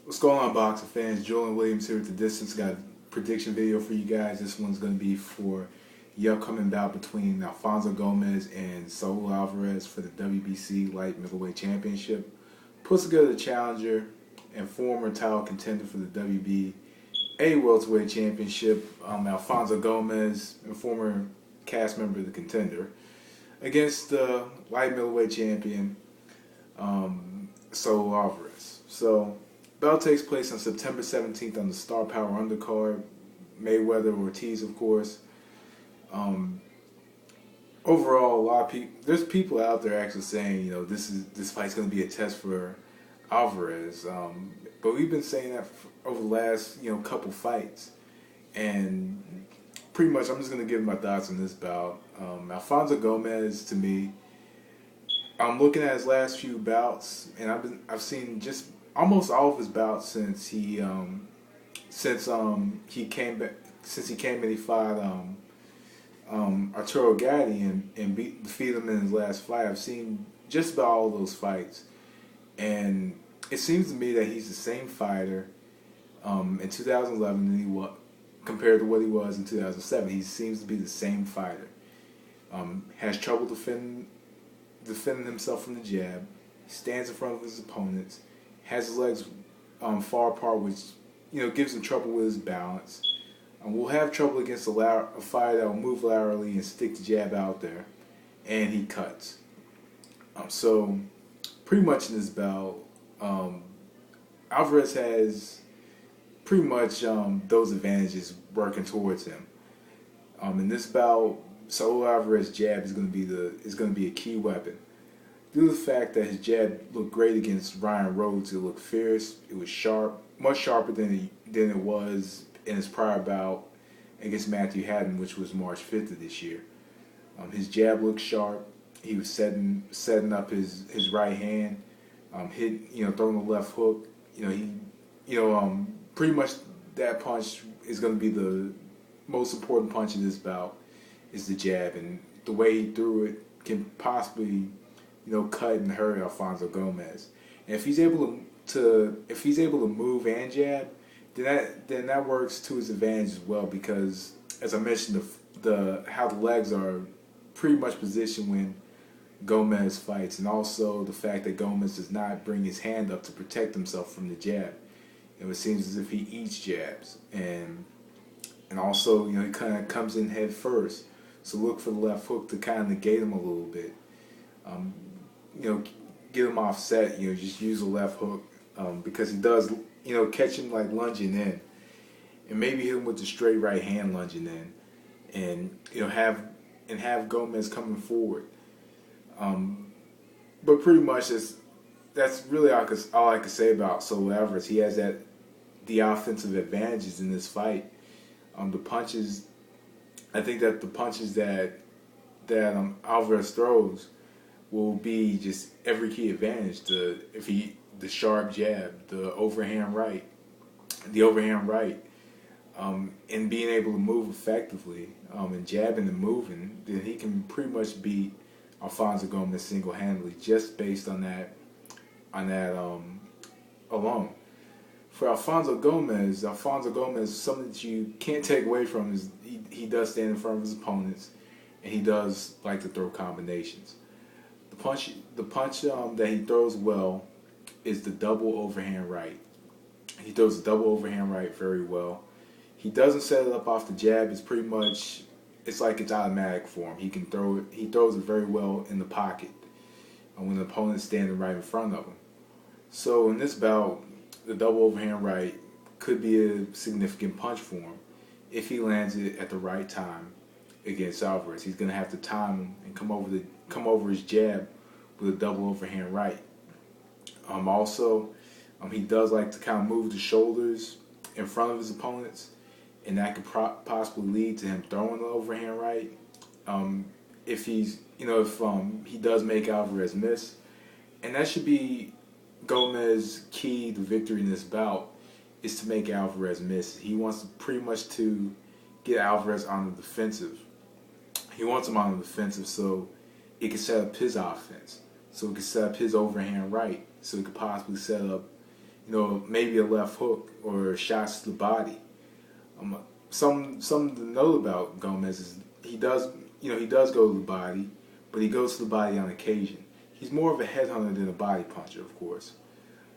What's going on, boxing fans? Julian Williams here with the Distance. Got a prediction video for you guys. This one's going to be for the upcoming bout between Alfonso Gomez and Saul Alvarez for the WBC Light Middleweight Championship. Puts together the challenger and former title contender for the WBA Welterweight Championship, Alfonso Gomez, and former cast member of the Contender, against the light middleweight champion, Saul Alvarez. So, bout takes place on September 17th on the Star Power undercard. Mayweather Ortiz, of course. Overall, a lot of people. There's people out there actually saying, this fight's going to be a test for Alvarez. But we've been saying that over the last, couple fights, and pretty much I'm just going to give my thoughts on this bout. Alfonso Gomez, to me, I'm looking at his last few bouts, and I've seen just almost all of his bouts since he came back, since he came and he fought Arturo Gatti and defeated him in his last fight. I've seen just about all of those fights, and it seems to me that he's the same fighter in 2011 than he was compared to what he was in 2007. He seems to be the same fighter. Has trouble defending himself from the jab. He stands in front of his opponents. Has his legs far apart, which gives him trouble with his balance. Will have trouble against a fighter that will move laterally and stick the jab out there, and he cuts. So pretty much in this bout, Alvarez has pretty much those advantages working towards him. In this bout, Saul Alvarez's jab is going to be a key weapon. Due to the fact that his jab looked great against Ryan Rhodes, it looked fierce, it was sharp, much sharper than it was in his prior bout against Matthew Haddon, which was March 5th of this year. His jab looked sharp. He was setting up his right hand, throwing the left hook. Pretty much that punch is going to be the most important punch of this bout, is the jab, and the way he threw it can possibly cut and hurt Alfonso Gomez. And if he's able to move and jab, then that works to his advantage as well, because as I mentioned, how the legs are pretty much positioned when Gomez fights, and also the fact that Gomez does not bring his hand up to protect himself from the jab. It seems as if he eats jabs, and also he kind of comes in head first. So look for the left hook to kind of negate him a little bit. Get him offset. Just use the left hook because he does. Catch him like lunging in, and maybe hit him with the straight right hand lunging in, and have Gomez coming forward. But pretty much that's really all I could say about Saul Alvarez. He has the offensive advantages in this fight. The punches, I think that the punches that Alvarez throws will be just every key advantage. The sharp jab, the overhand right, and being able to move effectively, and jabbing and moving, then he can pretty much beat Alfonso Gomez single-handedly just based on that alone. For Alfonso Gomez, something that you can't take away from is he does stand in front of his opponents, and he does like to throw combinations. The punch that he throws well is the double overhand right. He throws the double overhand right very well. He doesn't set it up off the jab. It's like it's automatic for him. He can throw it. He throws it very well in the pocket when the opponent's standing right in front of him. So in this bout, the double overhand right could be a significant punch for him if he lands it at the right time against Alvarez. He's going to have to time him and come over his jab with a double overhand right. He does like to kind of move the shoulders in front of his opponents, and that could possibly lead to him throwing the overhand right. If he does make Alvarez miss, and that should be Gomez's key to victory in this bout, is to make Alvarez miss. He wants pretty much to get Alvarez on the defensive. He wants him on the defensive so it can set up his offense. So it could set up his overhand right. So it could possibly set up, maybe a left hook or shots to the body. Something to note about Gomez is he does go to the body, but he goes to the body on occasion. He's more of a headhunter than a body puncher, of course.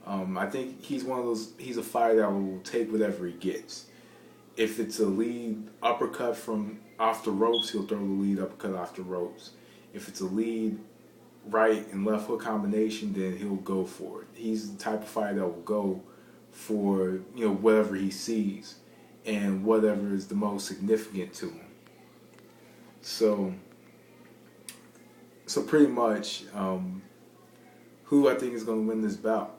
I think he's one of those. He's a fighter that will take whatever he gets. If it's a lead uppercut from off the ropes, he'll throw the lead uppercut off the ropes. If it's a lead right and left hook combination, then he'll go for it. He's the type of fighter that will go for whatever he sees and whatever is the most significant to him. So pretty much, who I think is going to win this bout,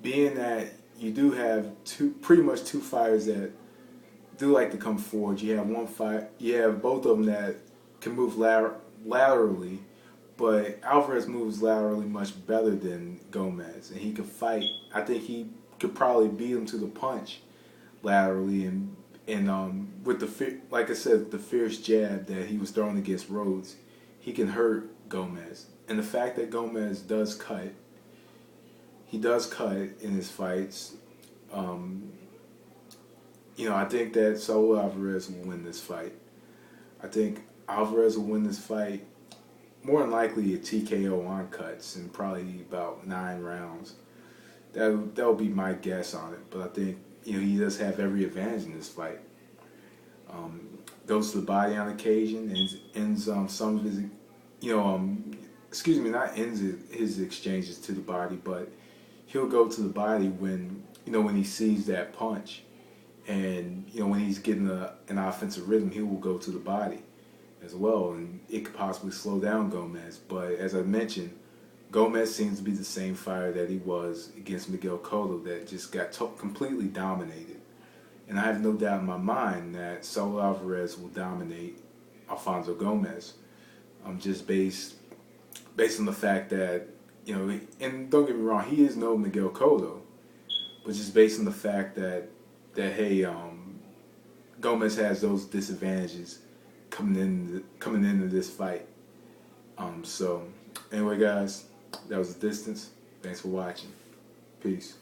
being that you do have pretty much two fighters that do like to come forward. You have both of them that can move laterally, but Alvarez moves laterally much better than Gomez, and he can fight. I think he could probably beat him to the punch laterally, and with like I said, the fierce jab that he was throwing against Rhodes, he can hurt Gomez. And the fact that Gomez does cut, he does cut in his fights. I think that Saul Alvarez will win this fight. I think Alvarez will win this fight more than likely a TKO on cuts in probably about 9 rounds. That would be my guess on it. But I think he does have every advantage in this fight. Goes to the body on occasion and ends some of his, not ends his exchanges to the body, but he'll go to the body when he sees that punch, and when he's getting an offensive rhythm, he will go to the body as well, and it could possibly slow down Gomez. But as I mentioned, Gomez seems to be the same fighter that he was against Miguel Cotto, that just got completely dominated. And I have no doubt in my mind that Saul Alvarez will dominate Alfonso Gomez, just based on the fact that, and don't get me wrong, he is no Miguel Cotto, but just based on the fact that hey, Gomez has those disadvantages coming into this fight. So anyway, guys, that was The Distance. Thanks for watching. Peace.